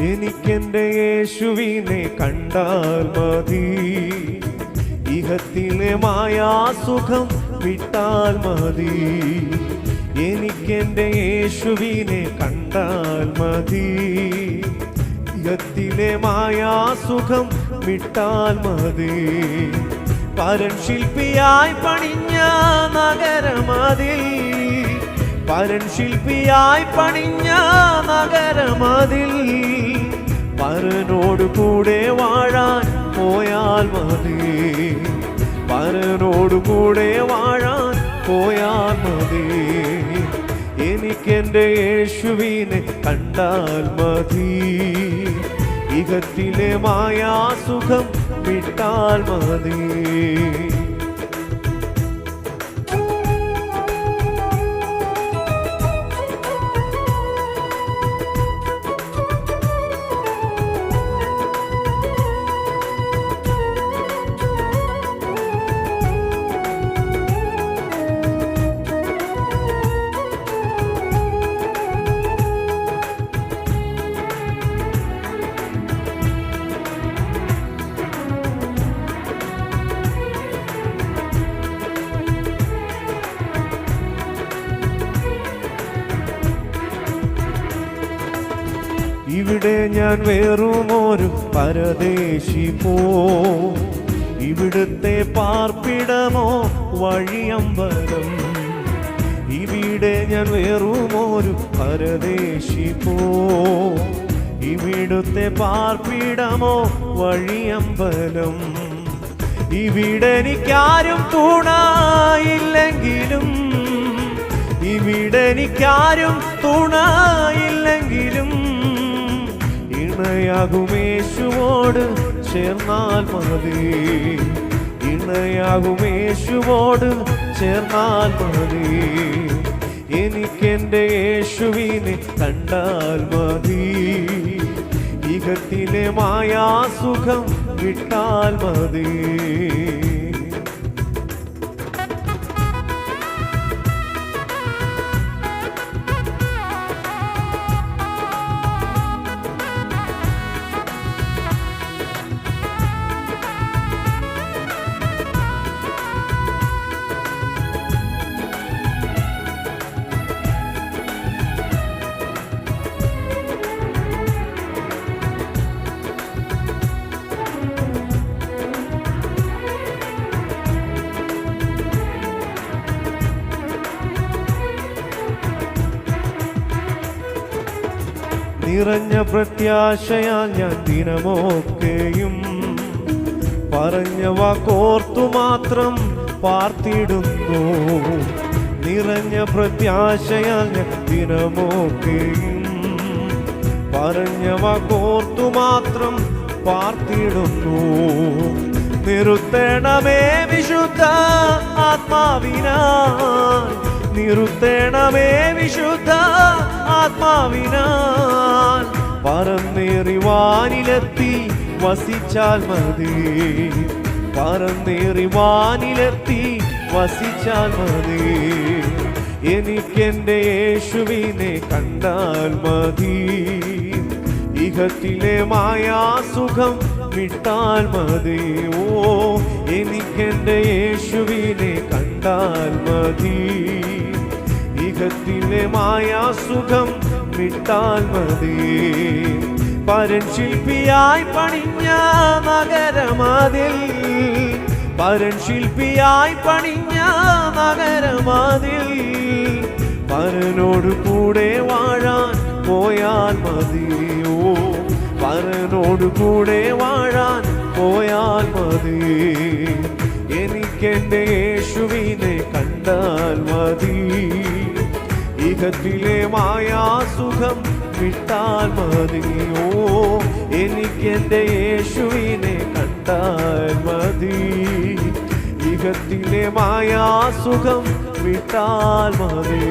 എനിക്കെന്റെ യേശുവിനെ കണ്ടാൽ മതി, ഇഹത്തിലെ മായാസുഖം വിട്ടാൽ മതി. എനിക്കെന്റെ യേശുവിനെ കണ്ടാൽ മതി, ഇഹത്തിലെ മായാസുഖം വിട്ടാൽ മതി. പരൻ ശില്പിയായി പണിഞ്ഞ നഗരമതിൽ, പരൻ ശില്പിയായി പണിഞ്ഞ നഗരമതിൽ പരനോട് കൂടെ വാഴാൻ പോയാൽ മതി, പരനോട് കൂടെ വാഴാൻ പോയാൽ മതി. എനിക്കെന്റെ യേശുവിനെ കണ്ടാൽ മതി, ഇഹത്തിലെ മായാസുഖം വിട്ടാൽ മതി. ഇവിടെ ഞാൻ വേറുമൊരു പരദേശി പോ, ഇവിടുത്തെ പാർപ്പിടമോ വഴിയമ്പലം. ഇവിടെ ഞാൻ വേറുമൊരു പരദേശി പോ, ഇവിടുത്തെ പാർപ്പിടമോ വഴിയമ്പലം. ഇവിടെ എനിക്കാരും തുണയില്ലെങ്കിലും, ഇവിടെ എനിക്കാരും തുണയില്ലെങ്കിലും ഇണയാകുമേശുവോട് ചേർന്നാൽ മതി, ഇണയാകുമേശുവോട് ചേർന്നാൽ മതി. എനിക്കെന്റെ യേശുവിനെ കണ്ടാൽ മതി, ഇഹത്തിലെ മായാസുഖം വിട്ടാൽ മതി. നിറഞ്ഞ പ്രത്യാശയാൽ ഞാൻ ദിനമൊക്കെയും പറഞ്ഞ വാക്കോർത്തു മാത്രം പാർത്തിടുന്നു. നിറഞ്ഞ പ്രത്യാശയാൽ ഞാൻ ദിനമൊക്കെയും പറഞ്ഞ വാക്കോർത്തു മാത്രം പാർത്തിടുന്നു. നിറുത്തേണമേ വിശുദ്ധ ആത്മാവിനാൽ, നിറുത്തേണമേ വിശുദ്ധ ആത്മാവിനാൽ പറന്നേറി വാനിലെത്തി വസിച്ചാൽ മതി, പറന്നേറി വാനിലെത്തി വസിച്ചാൽ മതി. എനിക്കെന്റെ യേശുവിനെ കണ്ടാൽ മതി, ഇഹത്തിലെ മായാസുഖം വിട്ടാൽ മതി. ഓ എനിക്കെന്റെ യേശുവിനെ കണ്ടാൽ മതി, ഇഹത്തിലെ മായാസുഖം വിട്ടാൽ മതി. പരൻ ശില്പിയായി പണിഞ്ഞ നഗരമതിൽ, പരൻ ശില്പിയായി പണിഞ്ഞ നഗരമതിൽ പരനോട് കൂടെ വാഴാൻ പോയാൽ മതി. ഓ പരനോട് കൂടെ വാഴാൻ പോയാൽ മതി. എനിക്കെന്റെ യേശുവിനെ കണ്ടാൽ മതി, ഇഹത്തിലെ മായാസുഖം വിട്ടാൽ മതി. ഓ എനിക്കെന്റെ യേശുവിനെ കണ്ടാൽ മതി, ഇഹത്തിലെ മായാസുഖം വിട്ടാൽ മതി.